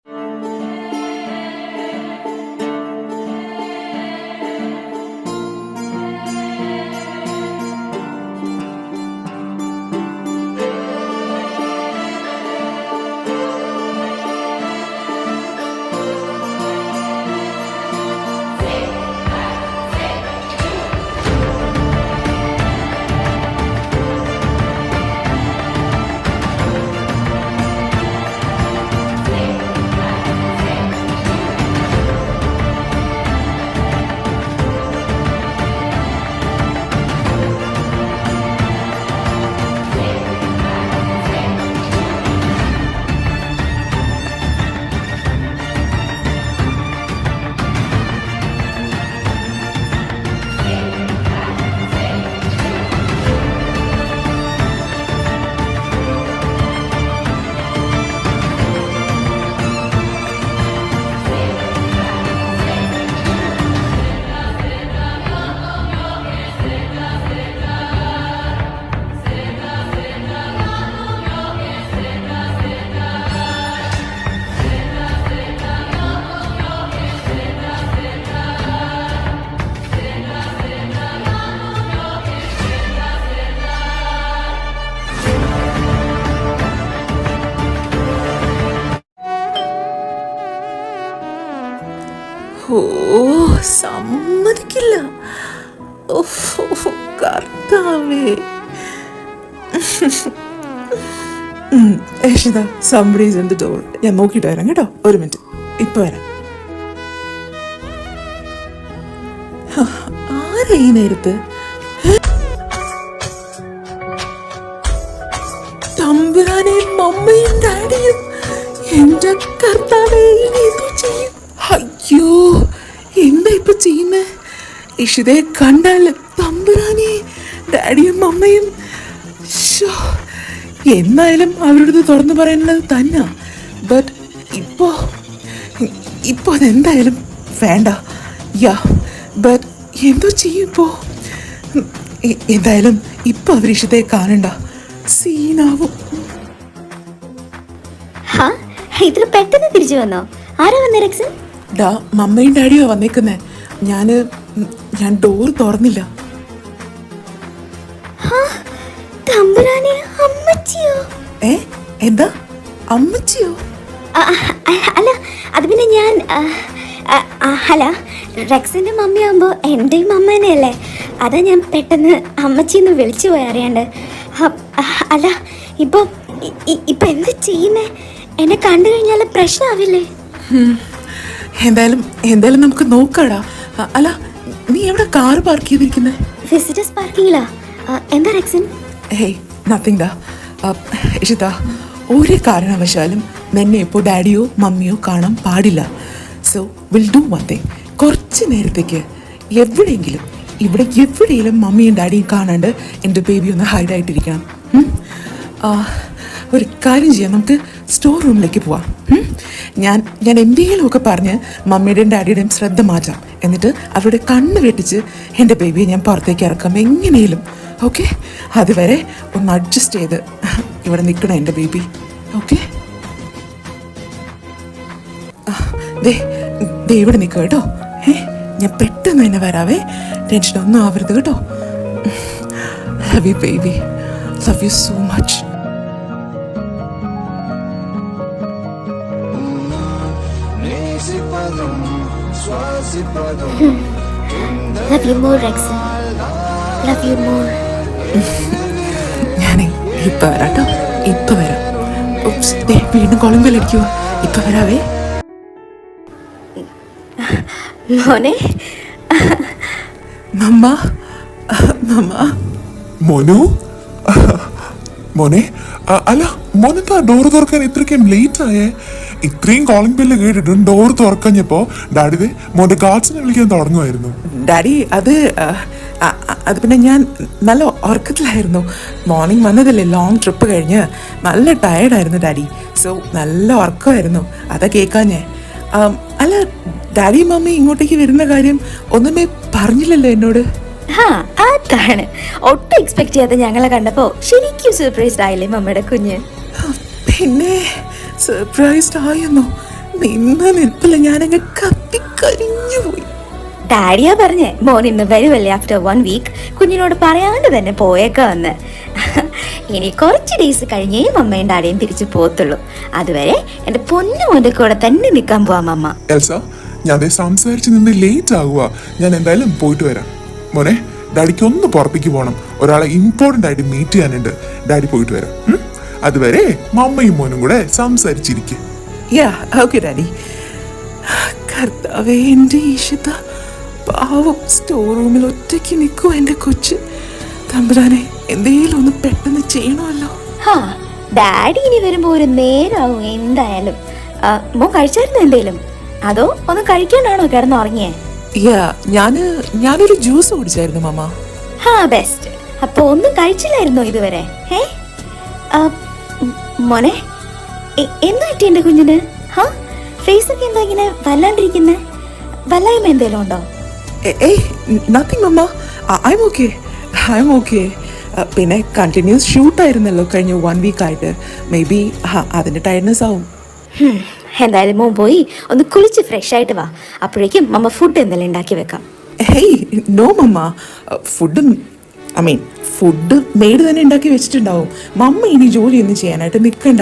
ഓ സമ്മതിക്കില്ല. കർത്താവേ. ഏഷിത somebody is in the door. ഞാൻ നോക്കിയിട്ട് വരാം കേട്ടോ. ഒരു മിനിറ്റ്, ഇപ്പൊ വരാം. ആരാ ഈ നേരത്ത്? തമ്പുരാനെയും മമ്മയും ഡാഡിയും. എന്റെ കർത്താവേ, ഇനി എന്തു ചെയ്യും? അയ്യോ, എന്താ ഇപ്പൊ ചെയ്യുന്നേ? ഇഷിതയെ കണ്ടാല് തമ്പുരാനെ ഡാഡിയും മമ്മയും. എന്നായാലും അവരോട് തുറന്നു പറയാനുള്ളത് തന്നെ. ബട്ട് ഇപ്പോ അതെന്തായാലും വേണ്ട. യാ, ബട്ട് എന്തോ ചെയ്യും ഇപ്പോ? എന്തായാലും ഇപ്പൊ അവർ ഇഷിതയെ കാണണ്ട, സീനാവും. ഇത്ര പെട്ടെന്ന് തിരിച്ചു വന്നോ? ആരാ വന്നേ റെക്സൻ? മമ്മയും ഡാഡിയോ വന്നേക്കുന്നേ. ഞാൻ ഡോർ തുറന്നില്ല. എന്താ അമ്മച്ചിയോ? അല്ല, അത് പിന്നെ ഞാൻ അല്ല, റെക്സിന്റെ മമ്മിയാകുമ്പോ എന്റെയും അമ്മ തന്നെയല്ലേ. അതാ ഞാൻ പെട്ടെന്ന് അമ്മച്ചിന്ന് വിളിച്ചു പോയി അറിയാണ്ട്. അല്ല, ഇപ്പൊ എന്ത് ചെയ്യുന്നേ? എന്നെ കണ്ടു കഴിഞ്ഞാൽ പ്രശ്നമാവില്ലേ? എന്തായാലും നമുക്ക് നോക്കാടാ. അല്ല, നീ എവിടെ കാർ പാർക്ക് ചെയ്തിരിക്കുന്നേ? വിസിറ്റേഴ്സ് പാർക്കിങ്ങിലാ. എന്താ റെക്സൻ? ഹേയ്, നത്തിങ് ഡാ. ഇഷിത, ഒരു കാരണവശാലും നിന്നെ ഇപ്പോൾ ഡാഡിയോ മമ്മിയോ കാണാൻ പാടില്ല. So will do one thing. കുറച്ച് നേരത്തേക്ക് എവിടെയെങ്കിലും മമ്മിയും ഡാഡിയും കാണാണ്ട് എൻ്റെ ബേബി ഒന്ന് ഹൈഡായിട്ടിരിക്കണം. ഒരു കാര്യം ചെയ്യാം, നമുക്ക് സ്റ്റോർ റൂമിലേക്ക് പോവാം. ഞാൻ എന്തെങ്കിലുമൊക്കെ പറഞ്ഞ് മമ്മിയുടെയും ഡാഡിയുടെയും ശ്രദ്ധ മാറ്റാം. എന്നിട്ട് അവരുടെ കണ്ണ് വെട്ടിച്ച് എൻ്റെ ബേബിയെ ഞാൻ പുറത്തേക്ക് ഇറക്കാം എങ്ങനെയും. ഓക്കെ, അതുവരെ ഒന്ന് അഡ്ജസ്റ്റ് ചെയ്ത് ഇവിടെ നിൽക്കണം എൻ്റെ ബേബി. ഓക്കെ, ദേ ഇവിടെ നിൽക്കുക കേട്ടോ. ഞാൻ പെട്ടെന്ന് തന്നെ വരാവേ. ടെൻഷനൊന്നും ആവരുത് കേട്ടോ. Love you baby, love you so much. Love you more, Rexon. Love you more. ഞാനേ ഇപ്പൊ വരാട്ടോ, ഇപ്പൊ വരാം. വീണ്ടും കോളിംഗ് ബെൽ അടിക്കുവാ. ഇപ്പൊ വരാവേ. മോനെ, മോനു, മോനെ. അല്ല, മോനെന്താ ഡോർ തുറക്കാൻ ഇത്രയ്ക്കും ലേറ്റ് ആയേ? ഇത്രയും കോളിംഗ് ബെല്ല് കേട്ടിട്ടും ഡോർ തുറക്കഞ്ഞപ്പോ ഡാഡി മോന്റെ ഗാർഡ്സിനെ വിളിക്കാൻ തുടങ്ങുമായിരുന്നു. ഡാഡി, അത് പിന്നെ ഞാൻ നല്ല ഉറക്കത്തിലായിരുന്നു. മോർണിംഗ് വന്നതല്ലേ, ലോങ് ട്രിപ്പ് കഴിഞ്ഞ് നല്ല ടയർഡായിരുന്നു ഡാഡി. സോ നല്ല ഉറക്കമായിരുന്നു, അതാ കേൾക്കാഞ്ഞേ. അല്ല, ഡാഡി മമ്മി ഇങ്ങോട്ടേക്ക് വരുന്ന കാര്യം ഒന്നുമേ പറഞ്ഞില്ലല്ലോ എന്നോട്. അതാണ് ഒട്ടും എക്സ്പെക്ട് ചെയ്യാതെ ഞങ്ങളെ കണ്ടപ്പോ ശരിക്കും സർപ്രൈസ്ഡ് ആയില്ലേ മമ്മയുടെ കുഞ്ഞ്? പിന്നെ സർപ്രൈസ്ഡ് ആയെന്നോ? നിന്ന നിൽപ്പില്ല ഞാനങ്ങ് കത്തിക്കരിഞ്ഞു പോയി. ഡാഡിയാ പറഞ്ഞേ മോൻ ഇന്ന് വരുമല്ലേ ആഫ്റ്റർ 1 വീക്ക്, കുഞ്ഞിനോട് പറയാണ്ട് തന്നെ പോയേക്കാന്ന്. ഇനി കുറച്ച് ഡേയ്സ് കഴിഞ്ഞേ മമ്മയും ഡാഡിയും തിരിച്ചു പോകത്തുള്ളൂ. അതുവരെ എന്റെ പൊന്നു മോന്റെ കൂടെ തന്നെ നിൽക്കാൻ പോവാം അമ്മ. എൽസ, ഞാൻ ദേ സംസാരിച്ച് നിന്ന് ലേറ്റ് ആകുക. ഞാൻ എന്തായാലും പോയിട്ട് വരാം. മോനെ, ഡാഡിക്ക് ഒന്ന് പുറത്തേക്ക് പോകണം. ഒരാളെ ഇമ്പോർട്ടൻ്റ് ആയിട്ട് മീറ്റ് ചെയ്യാനുണ്ട്. ഡാഡി പോയിട്ട് വരാം. അതുവരെ മമ്മയും മോനും കൂടെ സംസാരിച്ചിരിക്കും. Yeah okay daddy. കർത്താവേ, എൻ്റെ ഈശിത പാവം സ്റ്റോർ റൂമിൽ ഒറ്റയ്ക്ക് നിൽക്കും എൻ്റെ കൊച്ച്. തമ്പുരാനെ, എന്തെങ്കിലും ഒന്ന് പെട്ടെന്ന് ചെയ്യണമല്ലോ. ഹാ, ഡാഡി ഇനി വരുമ്പോ ഒരു നേരാവും എന്തായാലും. മോൻ കഴിച്ചായിരുന്നു എന്തേലും, അതോ ഒന്ന് കഴിക്കാണ്ടാണോ കിടന്നുറങ്ങിയേ? യാ, ഞാനൊരു ജ്യൂസ് കുടിച്ചായിരുന്നു മമ്മ. ഹാ, ബെസ്റ്റ്. അപ്പൊ ഒന്നും കഴിച്ചില്ലായിരുന്നോ ഇതുവരെ? മോനെ, എന്താ പറ്റി എന്റെ കുഞ്ഞിന്? ഹാ, ഫേസ് ഒക്കെ എന്താ ഇങ്ങനെ വല്ലാണ്ടിരിക്കുന്നേ? വല്ലായ്മ എന്തേലും ഉണ്ടോ? ഏയ് നത്തിങ് മമ്മ, ഐ എം ഓക്കെ. പിന്നെ കണ്ടിന്യൂസ് ഷൂട്ടായിരുന്നല്ലോ കഴിഞ്ഞ 1 വീക്കായിട്ട്. മേ ബി അതിൻ്റെ ടയർഡ്നെസ് ആവും. എന്തായാലും മോൻ പോയി ഒന്ന് കുളിച്ച് ഫ്രഷ് ആയിട്ട് വാ. അപ്പോഴേക്കും മമ്മ ഫുഡ് എന്തെങ്കിലും ഉണ്ടാക്കി വെക്കാം. ഹേയ് നോ മമ്മ, ഫുഡ് മെയ്ഡ് തന്നെ ഉണ്ടാക്കി വെച്ചിട്ടുണ്ടാവും. മമ്മ ഇനി ജോലിയൊന്നും ചെയ്യാനായിട്ട് നിൽക്കണ്ട.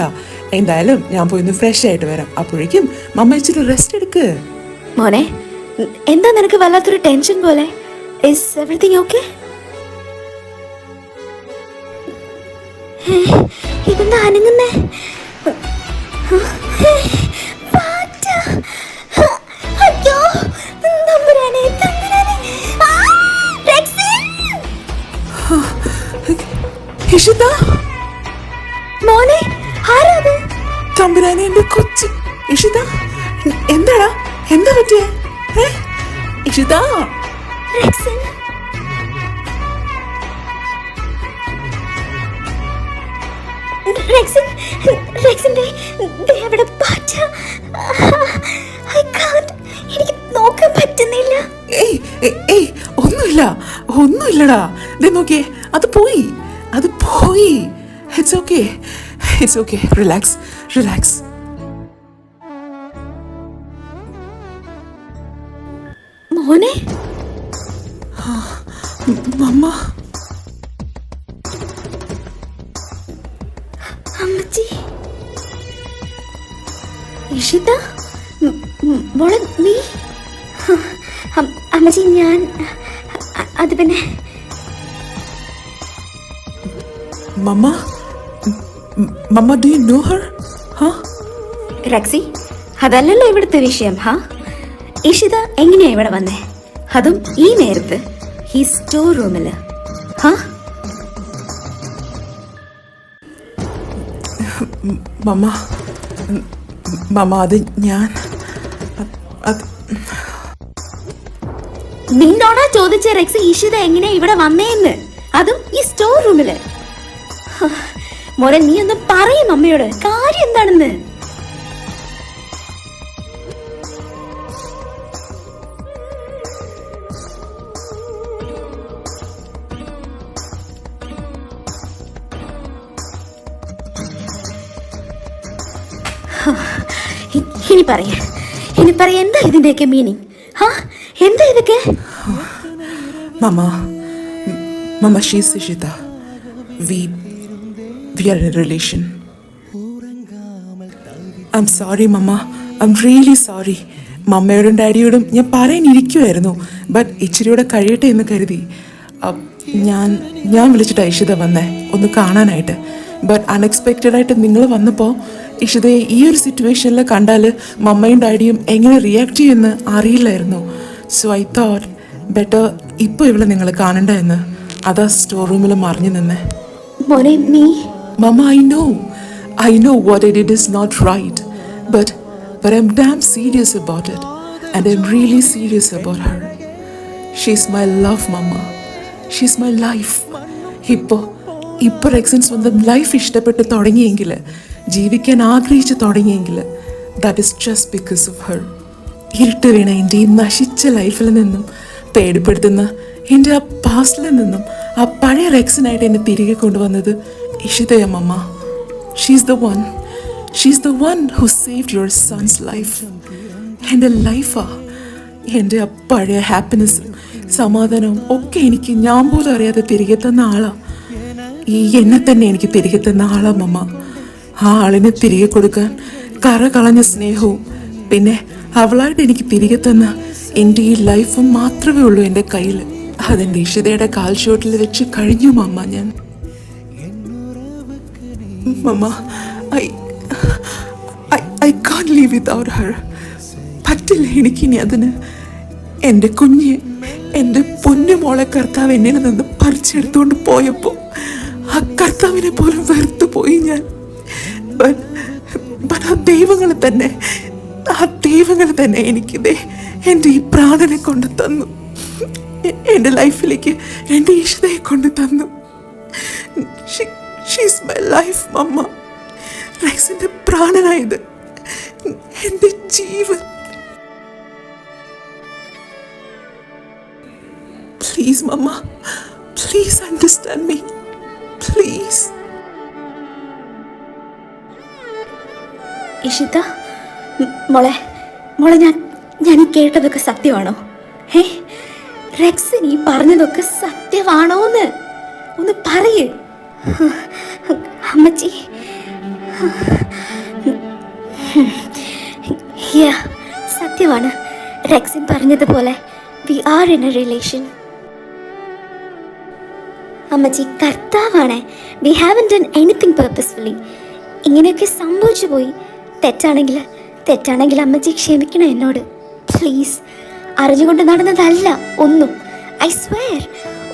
എന്തായാലും ഞാൻ പോയി ഒന്ന് ഫ്രഷ് ആയിട്ട് വരാം. അപ്പോഴേക്കും മമ്മ ഇച്ചിരി റെസ്റ്റ് എടുക്ക്. മോനെ, എന്താ നിനക്ക് വല്ലാത്തൊരു ടെൻഷൻ പോലെ? Is everything okay? ഇതെന്താ അനങ്ങുന്നേ? അയ്യോ, തമ്പുരാനെ, തമ്പുരാനെ. ഇഷിത മോനെ, ആരാത്? തമ്പുരാനെ, എൻ്റെ കൊച്ച് ഇഷിത. എന്താടാ, എന്താ പറ്റിയേ? ഇഷിത, റെക്സൻ. എനിക്ക് നോക്കാൻ പറ്റുന്നില്ല. ഒന്നുമില്ലടാ. നോക്കിയേ, അത് പോയി. It's okay. റിലാക്സ്. മോനെ, മമ്മ, അമ്മച്ചി, ഇഷിത, മോളെ നീ? അമ്മച്ചി, ഞാൻ അത് പിന്നെ mamma do you know her? Rexy, അതല്ലല്ലോ ഇവിടുത്തെ വിഷയം. ഇഷിത എങ്ങനെയാ ഇവിടെ വന്നേ? അതും ഈ നേരത്ത് ഈ സ്റ്റോർ റൂമില്? മമ്മ, അത് ഞാൻ നിന്നോടാ ചോദിച്ച റെക്സി, ഇഷിത എങ്ങനെയാ ഇവിടെ വന്നേന്ന്? അതും ഈ സ്റ്റോർ റൂമില്? മോനെ, നീ ഒന്ന് പറയും അമ്മയോട് കാര്യം എന്താണെന്ന്. ഇനി പറയാ എന്താ ഇതിന്റെയൊക്കെ മീനിങ്? എന്താ ഇതൊക്കെ? Mama, she's Ishita. We are in a relation. I'm sorry, Mama. I'm really sorry. മമ്മയോടും ഡാഡിയോടും ഞാൻ പറയാനിരിക്കുമായിരുന്നു. ബട്ട് ഇച്ചിരിയോടെ കഴിയട്ടെ എന്ന് കരുതി ഞാൻ വിളിച്ചിട്ട് ഇഷിത വന്നേ ഒന്ന് കാണാനായിട്ട്. ബട്ട് അൺഎക്സ്പെക്റ്റഡ് ആയിട്ട് നിങ്ങൾ വന്നപ്പോൾ ഇഷിതയെ ഈ ഒരു സിറ്റുവേഷനിൽ കണ്ടാൽ മമ്മയും ഡാഡിയും എങ്ങനെ റിയാക്ട് ചെയ്യുമെന്ന് അറിയില്ലായിരുന്നു. സോ ഐ തോട്ട് ബെറ്റർ ഇപ്പോൾ ഇവിടെ നിങ്ങൾ കാണണ്ട എന്ന്. അതാ സ്റ്റോർ റൂമിൽ മറിഞ്ഞു നിന്നേ. മമ്മ, I know what I did is not right, but I'm damn serious about it, and I'm really serious about her. She's my love, Mama. She's my life. ഇപ്പോൾ റെക്സൻ സ്വന്തം ലൈഫ് ഇഷ്ടപ്പെട്ട് തുടങ്ങിയെങ്കിൽ, ജീവിക്കാൻ ആഗ്രഹിച്ച് തുടങ്ങിയെങ്കിൽ, that is just because of her. ഇരുട്ട് വീണ എൻ്റെ ഈ നശിച്ച ലൈഫിൽ നിന്നും, പേടിപ്പെടുത്തുന്ന എൻ്റെ ആ പാസ്റ്റിൽ നിന്നും ആ പഴയ റെക്സനായിട്ട് എന്നെ തിരികെ കൊണ്ടുവന്നത് ഇഷിതയ mamma. She's the one. She's the one who saved your son's life. എൻ്റെ ലൈഫാ, എൻ്റെ ആ പഴയ ഹാപ്പിനെസ്സും സമാധാനവും ഒക്കെ എനിക്ക് ഞാൻ പോലും അറിയാതെ തിരികെ തന്ന ആളാ. ഈ എന്നെ തന്നെ എനിക്ക് തിരികെ തന്ന ആളാ മമ്മ. ആ ആളിനെ തിരികെ കൊടുക്കാൻ കറ കളഞ്ഞ സ്നേഹവും പിന്നെ അവളായിട്ട് എനിക്ക് തിരികെ തന്ന എൻ്റെ ഈ ലൈഫും മാത്രമേ ഉള്ളൂ എൻ്റെ കയ്യിൽ. അതെൻ്റെ ഇഷിതയുടെ കാൽച്ചുവട്ടിൽ വെച്ച് കഴിഞ്ഞു മമ്മ ഞാൻ. മമ്മ, I can't live without her. പറ്റില്ല എനിക്കിനി അതിന്. എൻ്റെ കുഞ്ഞ്, എൻ്റെ പൊന്നു മോളെ കർത്താവ് എന്നിൽ നിന്ന് പറിച്ചെടുത്തുകൊണ്ട് പോയപ്പോൾ ആ കർത്താവിനെ പോലും വെറുത്തു പോയി ഞാൻ. ആ ദൈവങ്ങൾ തന്നെ എനിക്കിതേ എൻ്റെ ഈ പ്രാണനെ കൊണ്ട് തന്നു. എൻ്റെ ലൈഫിലേക്ക് എൻ്റെ ഈശ്വരയെ കൊണ്ട് തന്നു. She's my life mamma. റെക്സിൻ്റെ പ്രാണനായത് എൻ്റെ ജീവൻ. Please mamma, please understand me, please. Ishita, മോളെ ഞാൻ ഈ കേട്ടതൊക്കെ സത്യമാണോ? റെക്സിൻ ഈ പറഞ്ഞതൊക്കെ സത്യമാണോന്ന് ഒന്ന് പറയ് അമ്മച്ചി. സത്യമാണ് റെക്സിൻ പറഞ്ഞതുപോലെ we are in a relation. അമ്മച്ചി കർത്താവാണ്. We haven't done anything purposefully. ഇങ്ങനെയൊക്കെ സംഭവിച്ചു പോയി. തെറ്റാണെങ്കിൽ അമ്മച്ചി ക്ഷമിക്കണം എന്നോട് പ്ലീസ്. അറിഞ്ഞുകൊണ്ട് നടന്നതല്ല ഒന്നും. ഐ സ്വെയർ,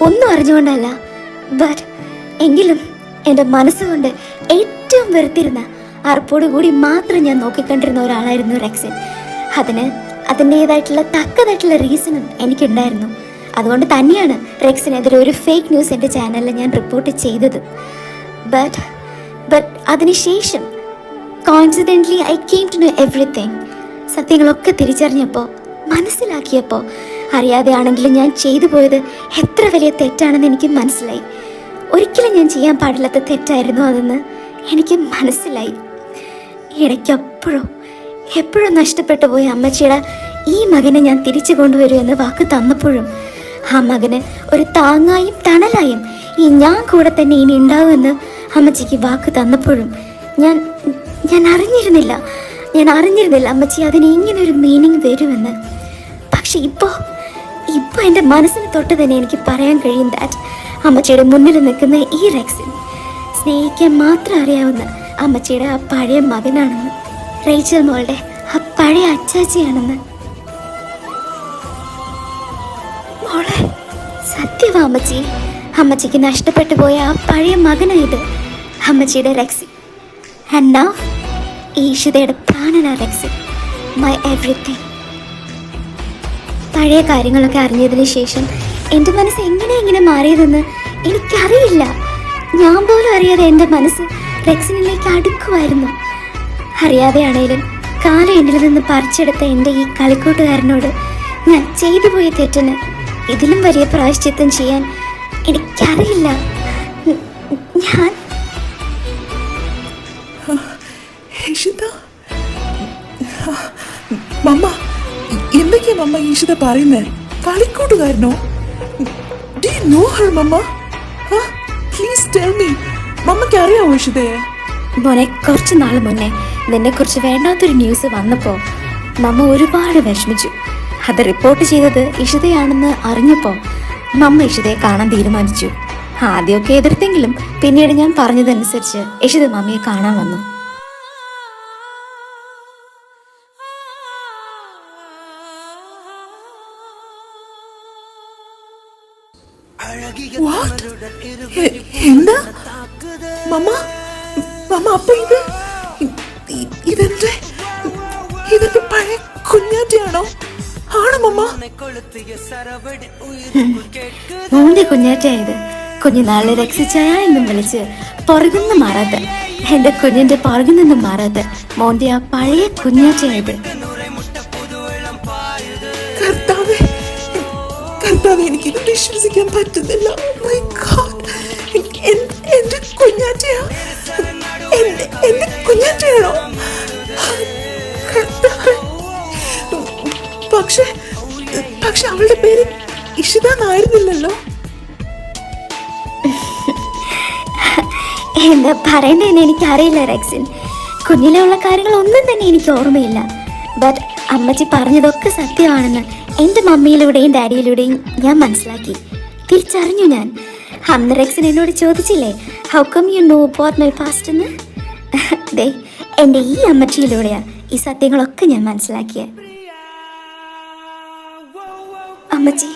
ഒന്നും അറിഞ്ഞുകൊണ്ടല്ല. ബട്ട് എങ്കിലും എൻ്റെ മനസ്സുകൊണ്ട് ഏറ്റവും വെറുത്തിരുന്ന അർപ്പോടുകൂടി മാത്രം ഞാൻ നോക്കിക്കണ്ടിരുന്ന ഒരാളായിരുന്നു റെക്സിൻ. അതിൻ്റേതായിട്ടുള്ള തക്കതായിട്ടുള്ള റീസണും എനിക്കുണ്ടായിരുന്നു. അതുകൊണ്ട് തന്നെയാണ് റെക്സിനെതിരെ ഒരു ഫേക്ക് ന്യൂസ് എൻ്റെ ചാനലിൽ ഞാൻ റിപ്പോർട്ട് ചെയ്തത്. ബട്ട് അതിനുശേഷം coincidentally I came to know everything. സത്യങ്ങളൊക്കെ തിരിച്ചറിഞ്ഞപ്പോൾ, മനസ്സിലാക്കിയപ്പോൾ, അറിയാതെ ആണെങ്കിലും ഞാൻ ചെയ്തു പോയത് എത്ര വലിയ തെറ്റാണെന്ന് എനിക്ക് മനസ്സിലായി. ഒരിക്കലും ഞാൻ ചെയ്യാൻ പാടില്ലാത്ത തെറ്റായിരുന്നു അതെന്ന് എനിക്ക് മനസ്സിലായി. എപ്പോഴും നഷ്ടപ്പെട്ടു പോയ അമ്മച്ചിയുടെ ഈ മകനെ ഞാൻ തിരിച്ചു കൊണ്ടുവരുമെന്ന് വാക്ക് തന്നപ്പോഴും, ആ മകന് ഒരു താങ്ങായും തണലായും ഈ ഞാൻ കൂടെ തന്നെ ഇനി ഉണ്ടാവുമെന്ന് അമ്മച്ചിക്ക് വാക്ക് തന്നപ്പോഴും ഞാൻ അറിഞ്ഞിരുന്നില്ല അമ്മച്ചി അതിന് ഇങ്ങനൊരു മീനിങ് വരുമെന്ന്. പക്ഷെ ഇപ്പോൾ എൻ്റെ മനസ്സിന് തൊട്ട് തന്നെ എനിക്ക് പറയാൻ കഴിയും ദാറ്റ് അമ്മച്ചിയുടെ മുന്നിൽ നിൽക്കുന്ന ഈ റെക്സിൻ സ്നേഹിക്കാൻ മാത്രം അറിയാവുന്ന അമ്മച്ചിയുടെ ആ പഴയ മകനാണെന്ന്, റേച്ചൽ മോളുടെ ആ പഴയ അച്ചാച്ചിയാണെന്ന്. മോളെ, സത്യവാ അമ്മച്ചിക്ക് നഷ്ടപ്പെട്ടു പോയ ആ പഴയ മകനായത് അമ്മച്ചിയുടെ റെക്സിൻ. ആൻഡ് നൗ ഈശ്വരയുടെ പ്രാണനാ റെക്സിൻ, മൈ എവറിത്തിങ്. പഴയ കാര്യങ്ങളൊക്കെ അറിഞ്ഞതിന് ശേഷം എൻ്റെ മനസ്സ് എങ്ങനെ മാറിയതെന്ന് എനിക്കറിയില്ല. ഞാൻ പോലും അറിയാതെ എൻ്റെ മനസ്സ് റെക്സിനിലേക്ക് അടുക്കുമായിരുന്നു. അറിയാതെയാണേലും കാലം എന്നിൽ നിന്ന് പറിച്ചെടുത്ത എൻ്റെ ഈ കളിക്കൂട്ടുകാരനോട് ഞാൻ ചെയ്തു പോയ തെറ്റിന് ഇതിലും വലിയ പ്രായശ്ചിത്തം ചെയ്യാൻ എനിക്കറിയില്ല. ഞാൻ മമ്മ, എന്തൊക്കെയാ മമ്മ ഈഷിത പറയുന്നേ? കളിക്കൂട്ടുകാരനോ? Do you know her, mama? Please tell me. മമ്മയ്ക്ക് അറിയാമോ ഈഷിതയെ? മോനെ, കുറച്ച് നാൾ മുന്നേ നിന്നെക്കുറിച്ച് വേണ്ടാത്തൊരു ന്യൂസ് വന്നപ്പോൾ മമ്മ ഒരുപാട് വിഷമിച്ചു. അത് റിപ്പോർട്ട് ചെയ്തത് ഇഷിതയാണെന്ന് അറിഞ്ഞപ്പോൾ മമ്മ ഇഷിതയെ കാണാൻ തീരുമാനിച്ചു. ആദ്യമൊക്കെ എതിർത്തെങ്കിലും പിന്നീട് ഞാൻ പറഞ്ഞതനുസരിച്ച് ഇഷിത മമ്മിയെ കാണാൻ വന്നു. എന്താ മമ്മ? അപ്പൊ ഇതെന്റെ പഴയ കുഞ്ഞാറ്റയാണോ? ആണോ മമ്മ? മോന്റെ കുഞ്ഞാറ്റയായത്. കുഞ്ഞുനാളിൽ രക്ഷിച്ചായ എന്നും വിളിച്ച് പുറകുന്ന് മാറാത്ത, എന്റെ കുഞ്ഞിന്റെ പുറകിൽ നിന്നും മാറാത്ത മോന്റെ ആ പഴയ കുഞ്ഞാറ്റയായത്. കർത്താവേ, എനിക്കിത് വിശ്വസിക്കാൻ പറ്റുന്നില്ല. എന്റെ കുഞ്ഞാറ്റയാ, എന്റെ കുഞ്ഞാറ്റയാണോ? പക്ഷെ പക്ഷെ അവളുടെ പേര് ഇഷിത എന്നായിരുന്നില്ലല്ലോ. എന്താ പറയണ്ടെന്ന് എനിക്കറിയില്ല റെക്സിൻ. കുഞ്ഞിലുള്ള കാര്യങ്ങളൊന്നും തന്നെ എനിക്ക് ഓർമ്മയില്ല. ബട്ട് അമ്മച്ചി പറഞ്ഞതൊക്കെ സത്യമാണെന്ന് എൻ്റെ മമ്മിയിലൂടെയും ഡാഡിയിലൂടെയും ഞാൻ മനസ്സിലാക്കി, തിരിച്ചറിഞ്ഞു ഞാൻ. അന്ന് റെക്സിൻ എന്നോട് ചോദിച്ചില്ലേ, how come you know about my past എന്ന്? ദേ, എൻ്റെ ഈ അമ്മച്ചിയിലൂടെയാണ് ഈ സത്യങ്ങളൊക്കെ ഞാൻ മനസ്സിലാക്കിയത്. അമ്മച്ചി,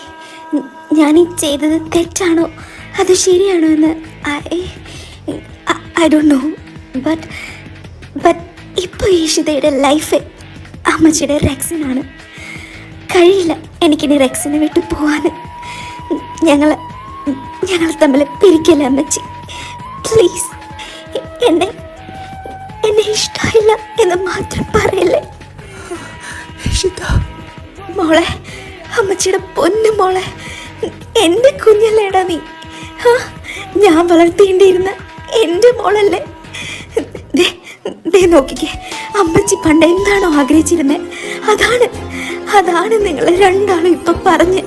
ഞാനീ ചെയ്തത് തെറ്റാണോ അത് ശരിയാണോ എന്ന് ഐ ഡോണ്ട് നോ. ബട്ട് ഇപ്പോൾ ഈഷിതയുടെ ലൈഫ് അമ്മച്ചിയുടെ റെക്സിനാണ്. കഴിയില്ല എനിക്കിനി റെക്സിനെ വിട്ടു പോവാൻ. ഞങ്ങൾ തമ്മിൽ പിരിക്കല്ല അമ്മച്ചി, പ്ലീസ്. എന്നെ ഇഷ്ടമില്ല എന്ന് മാത്രം പറയല്ലേ. മോളെ, അമ്മച്ചിയുടെ പൊന്നു മോളെ, എൻ്റെ കുഞ്ഞല്ലേടാ നീ. ഞാൻ വളർത്തേണ്ടിയിരുന്ന എൻ്റെ മോളല്ലേ. ദേ നോക്കിക്കേ, അമ്മച്ചി പണ്ട് എന്താണോ ആഗ്രഹിച്ചിരുന്നത് അതാണ് നിങ്ങൾ രണ്ടാളും ഇപ്പൊ പറഞ്ഞ്.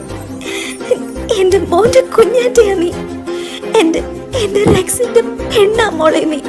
എൻ്റെ മോൻ്റെ കുഞ്ഞാറ്റയാ നീ. എൻ്റെ റെക്സിന്റെ പെണ്ണാ മോളെ നീ.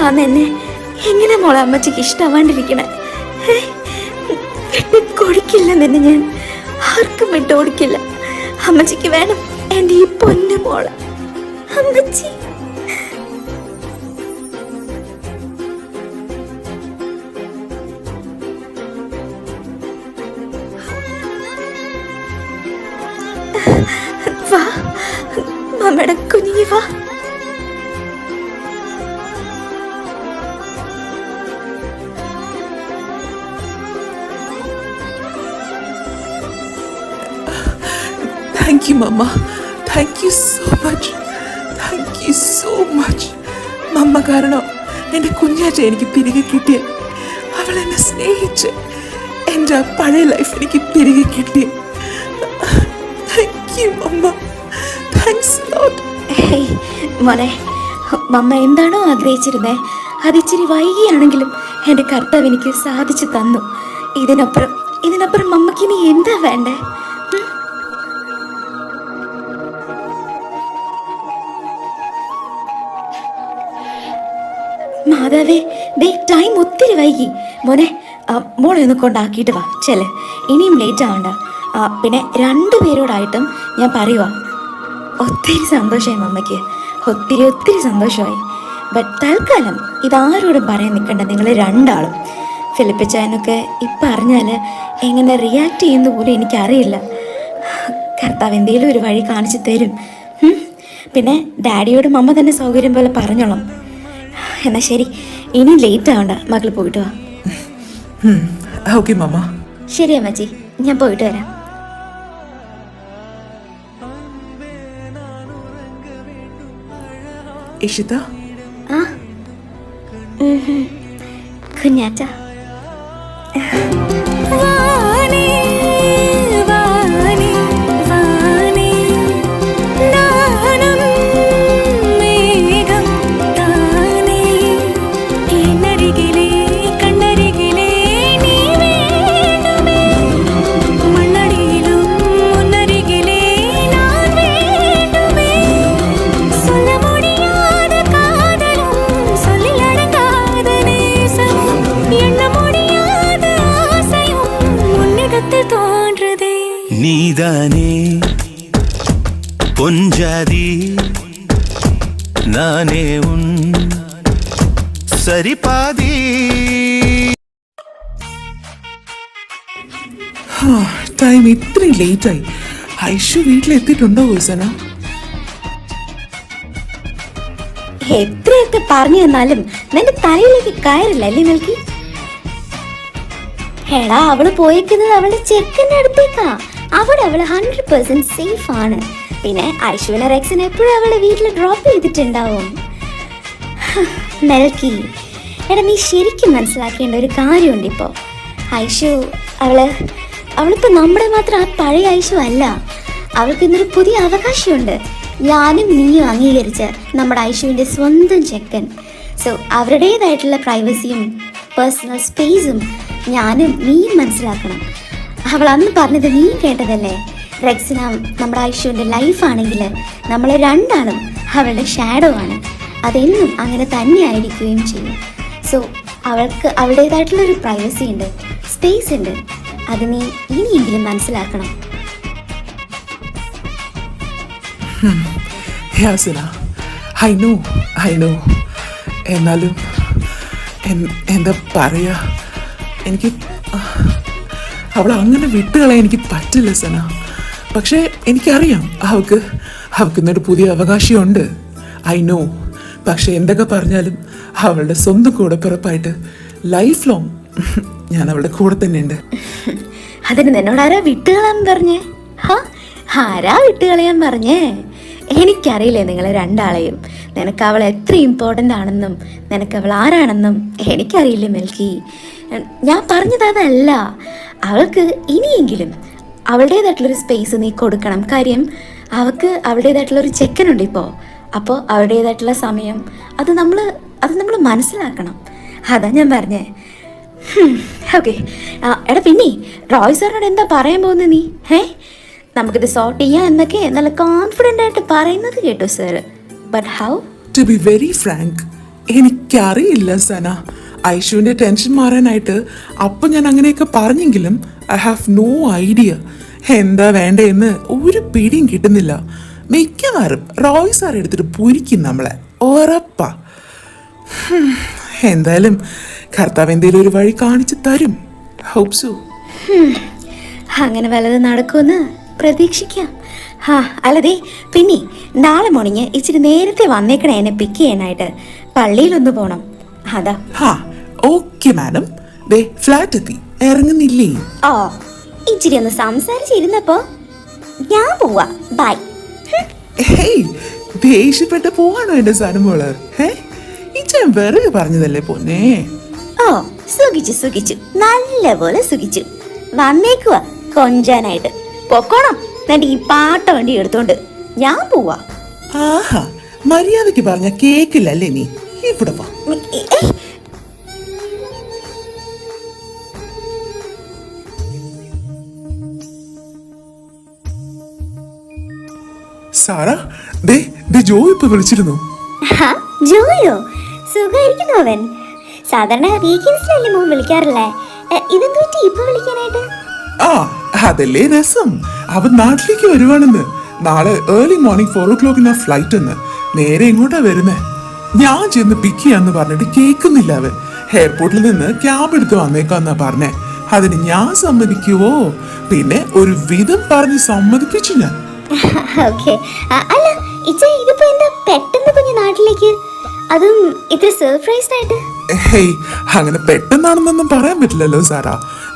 ആന്നെന്നെ എങ്ങനെ മോളെ അമ്മച്ചിക്ക് ഇഷ്ടമാവാണ്ടിരിക്കണേ? വിട്ടുകൊടുക്കില്ല നിന്നെ ഞാൻ, ആർക്കും വിട്ടുകൊടുക്കില്ല. അമ്മച്ചിക്ക് വേണം എൻ്റെ ഈ പൊന്നു മോളെ. അമ്മച്ചി, വാ മമ്മയുടെ കുഞ്ഞി വാ. Thank you mamma, thank you so much, thank you so much. Mamma കാരണം എൻ്റെ കുഞ്ഞാറ്റ എനിക്ക് തിരികെ കിട്ടിയ, അവൾ എന്നെ സ്നേഹിച്ച് എൻ്റെ ആ പഴയ ലൈഫ് എനിക്ക് തിരികെ കിട്ടിയ. താങ്ക് യു മമ്മ, താങ്ക്സ് ലോട്ട്. ഹേയ് മോനെ, മമ്മ എന്താണോ ആഗ്രഹിച്ചിരുന്നേ അതിച്ചിരി വൈകിയാണെങ്കിലും എൻ്റെ കർത്താവ് എനിക്ക് സാധിച്ചു തന്നു. ഇതിനപ്പുറം മമ്മക്കിനി എന്താ വേണ്ടേ? മാതാവേ, ദേ ടൈം ഒത്തിരി വൈകി. മോനെ, മോളെ ഒന്ന് കൊണ്ടാക്കിയിട്ട് വാ. ചെല്ല്, ഇനിയും ലേറ്റ് ആവണ്ട. പിന്നെ 2 പേരോടായിട്ടും ഞാൻ പറയുക, ഒത്തിരി സന്തോഷമായി മമ്മയ്ക്ക്, ഒത്തിരി സന്തോഷമായി. ബട്ട് തൽക്കാലം ഇതാരോടും പറയാൻ നിൽക്കണ്ട, നിങ്ങൾ രണ്ടാളും. ഫിലിപ്പിച്ചായനൊക്കെ ഇപ്പം അറിഞ്ഞാൽ എങ്ങനെ റിയാക്ട് ചെയ്യുന്ന പോലും എനിക്കറിയില്ല. കർത്താവ് എന്തെങ്കിലും ഒരു വഴി കാണിച്ചു തരും. പിന്നെ ഡാഡിയോട് മമ്മ തന്നെ സൗകര്യം പോലെ പറഞ്ഞോളാം. എന്നാ ശരി, ഇനി ലേറ്റ് ആവണ്ട, മകൾ പോയിട്ട് വാ. ഓക്കെ മമ്മ. ശരി അമ്മച്ചി, ഞാൻ പോയിട്ട് വരാം. ഇഷിത, കുഞ്ഞാറ്റ. நீதானே பொஞ்சாதி நானே உன் சரிபாதி. ടൈം ഇത്രയും ലേറ്റായി. ഐഷു വീട്ടിലെത്തിയിട്ടുണ്ടോ ഹുസന? എത്രയൊക്കെ പറഞ്ഞു തന്നാലും നിന്റെ തലയിലേക്ക് കയറില്ല അല്ലേ നൽകി? എടാ അവള് പോയേക്കുന്നത് അവളുടെ ചെക്കൻ്റെ അടുത്തേക്കാ. അവിടെ അവള് 100% സേഫ് ആണ്. പിന്നെ ഐശുവിനെ റെക്സിനെ എപ്പോഴും അവളെ വീട്ടിൽ ഡ്രോപ്പ് ചെയ്തിട്ടുണ്ടാവും. മെൽക്കി, എടാ നീ ശരിക്കും മനസ്സിലാക്കേണ്ട ഒരു കാര്യമുണ്ട്. ഇപ്പോൾ ഐശു അവളിപ്പോൾ നമ്മുടെ മാത്രം ആ പഴയ ഐശു അല്ല. അവൾക്ക് ഇന്നൊരു പുതിയ അവകാശമുണ്ട്. ഞാനും നീയും അംഗീകരിച്ച നമ്മുടെ ഐശുവിൻ്റെ സ്വന്തം ചെക്കൻ. സോ അവരുടേതായിട്ടുള്ള പ്രൈവസിയും പേഴ്സണൽ സ്പേസും ഞാനും നീയും മനസ്സിലാക്കണം. അവൾ അന്ന് പറഞ്ഞത് നീ കേട്ടതല്ലേ? റെക്സിന നമ്മുടെ ഐശുവിൻ്റെ ലൈഫാണെങ്കിൽ നമ്മൾ രണ്ടാളും അവളുടെ ഷാഡോ ആണ്. അതെന്നും അങ്ങനെ തന്നെ ആയിരിക്കുകയും ചെയ്യും. സോ അവൾക്ക് അവളുടേതായിട്ടുള്ളൊരു പ്രൈവസി ഉണ്ട്, സ്പേസ് ഉണ്ട്. അത് നീ ഇനിയെങ്കിലും മനസ്സിലാക്കണം. Yasina, I know. എന്നാലും എന്താ പറയാ, എനിക്ക് അവളെ അങ്ങനെ വിട്ടുകളയാൻ എനിക്ക് പറ്റില്ല സന. പക്ഷേ എനിക്കറിയാം അവൾക്ക് ഇന്നൊരു പുതിയ അവകാശമുണ്ട്. I know. പക്ഷെ എന്തൊക്കെ പറഞ്ഞാലും അവളുടെ സ്വന്തം കൂടെപ്പിറപ്പായിട്ട് ലൈഫ് ലോങ് ഞാൻ അവളുടെ കൂടെ തന്നെ ഉണ്ട്. അതിന് നിന്നോട് ആരാ വിട്ടുകളയാൻ പറഞ്ഞേ? ആരാ വിട്ടുകളയാൻ പറഞ്ഞേ? എനിക്കറിയില്ലേ നിങ്ങളെ രണ്ടാളെയും. നിനക്ക് അവൾ എത്ര ഇമ്പോർട്ടൻ്റ് ആണെന്നും നിനക്ക് അവൾ ആരാണെന്നും എനിക്കറിയില്ലേ മെൽക്കി. ഞാൻ പറഞ്ഞത് അതല്ല. അവൾക്ക് ഇനിയെങ്കിലും അവളുടേതായിട്ടുള്ളൊരു സ്പേസ് നീ കൊടുക്കണം. കാര്യം അവൾക്ക് അവളുടേതായിട്ടുള്ളൊരു ചെക്കനുണ്ട് ഇപ്പോൾ. അപ്പോൾ അവളുടേതായിട്ടുള്ള സമയം അത് നമ്മൾ മനസ്സിലാക്കണം. അതാ ഞാൻ പറഞ്ഞേ. ഓക്കെ. എടാ പിന്നെ റോയ് സാറിനോട് എന്താ പറയാൻ പോകുന്നത് നീ? നമുക്കിത് സോർട്ട് ചെയ്യാം എന്നൊക്കെ നല്ല കോൺഫിഡൻ്റ് ആയിട്ട് പറയുന്നത് കേട്ടു സാർ. But how? To be very frank, എനിക്കറിയില്ല സന. ഐശുവിൻ്റെ ടെൻഷൻ മാറാനായിട്ട് അപ്പം ഞാൻ അങ്ങനെയൊക്കെ പറഞ്ഞെങ്കിലും ഐ ഹാവ് നോ ഐഡിയ എന്താ വേണ്ടതെന്ന് ഒരു പിടിയും കിട്ടുന്നില്ല. മിക്കവാറും റോയ് സാർ എടുത്തിട്ട് പൊരിക്കും നമ്മളെ, ഉറപ്പാ. എന്തായാലും കർത്താവ് എന്തെങ്കിലും ഒരു വഴി കാണിച്ചു തരും. Hope so. അങ്ങനെ വല്ലത് നടക്കുമെന്ന് പ്രതീക്ഷിക്കാം. അല്ലതേ പിന്നെ നാളെ മോർണിംഗ് ഇച്ചിരി നേരത്തെ വന്നേക്കണേ എന്നെ പിക്ക് ചെയ്യാനായിട്ട്. പള്ളിയിലൊന്ന് പോണം. അതാ. Okay madam. ഫ്ലാറ്റ് എത്തി, ഇറങ്ങുന്നില്ലേ? ഇച്ചിരി ഒന്ന് സംസാരിച്ചിരുന്നപ്പോ ഞാൻ പോവാ. ബൈ. ദേഷ്യപ്പെട്ട് പോവാണോ എന്റെ സാധനമോള്? ഇച്ചൻ വെറുതെ പറഞ്ഞതല്ലേ പൊന്നേ. സുഖിച്ചു നല്ലപോലെ സുഖിച്ചു. വന്നേക്കുവാ കൊഞ്ചാനായിട്ട്. പൊക്കോണം. എന്നിട്ട് ഈ പാട്ട വണ്ടി എടുത്തോണ്ട് ഞാൻ പോവാ. ആഹാ, മര്യാദക്ക് പറഞ്ഞ കേക്കില്ലല്ലേ നീ? ഇവിടെ വാ. സാറാ, ജോ ഇപ്പൊ വിളിച്ചിരുന്നു. ജോയോ? സുഖായിരിക്കുന്നു അവൻ. സാധാരണ വീക്കെൻഡ്സിലല്ലേ മോൻ വിളിക്കാറില്ലേ? ഇതെന്താ ഇപ്പൊ വിളിക്കാനായിട്ട്? അതല്ലേ രസം. അവൻ നാട്ടിലേക്ക് വരുവാണെന്ന്. നാളെ ഏർലി മോർണിംഗ് 4 o'clock ഫ്ലൈറ്റ് എന്ന്. നേരെ ഇങ്ങോട്ടാ വരുന്നേ. ഞാൻ ചെന്ന് പിക്ക് ചെയ്യാന്ന് പറഞ്ഞിട്ട് കേൾക്കുന്നില്ല അവൻ. എയർപോർട്ടിൽ നിന്ന് ക്യാബ് എടുത്ത് വന്നേക്കാന്നാ പറഞ്ഞേ. അതിന് ഞാൻ സമ്മതിക്കുവോ? പിന്നെ ഒരു വിധം പറഞ്ഞ് സമ്മതിപ്പിച്ചു ഞാൻ. അല്ല ഇച്ച, ഇതിപ്പോ എന്താ പെട്ടെന്ന് കുഞ്ഞു നാട്ടിലേക്ക്, അതും ഇത്ര സർപ്രൈസ്ഡ് ആയിട്ട്? അങ്ങനെ പെട്ടെന്നാണെന്നൊന്നും പറയാൻ പറ്റില്ലല്ലോ സാറാ.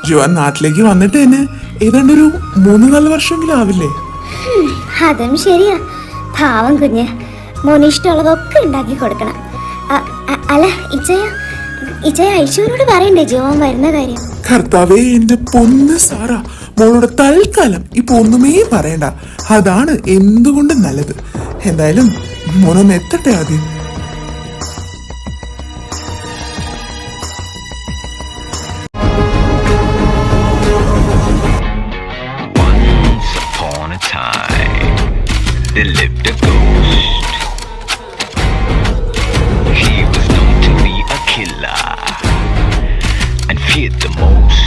ജോൻ നാട്ടിലേക്ക് വന്നിട്ട് തന്നെ ഏതാണ്ടൊരു 3-4 വർഷമെങ്കിലും ആവില്ലേ? അതും ശരിയാ. പാവം കുഞ്ഞ്, മോന് ഇഷ്ടമുള്ളതൊക്കെ ഉണ്ടാക്കി കൊടുക്കണം. അല്ല ഇച്ചയ ഐശ്വര്യോട് പറയണ്ടേ ജോൻ വരുന്ന കാര്യം? കർത്താവേ, എന്റെ പൊന്ന് സാറാ, മോളോട് തൽക്കാലം ഇപ്പൊ ഒന്നുമേ പറയണ്ട. അതാണ് എന്തുകൊണ്ടും നല്ലത്. എന്തായാലും മോനൊന്ന് എത്തട്ടെ ആദ്യം. There lived a ghost. He was known to be a killer and feared the most.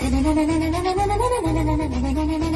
na na na na na na na na na na na na na na na na na na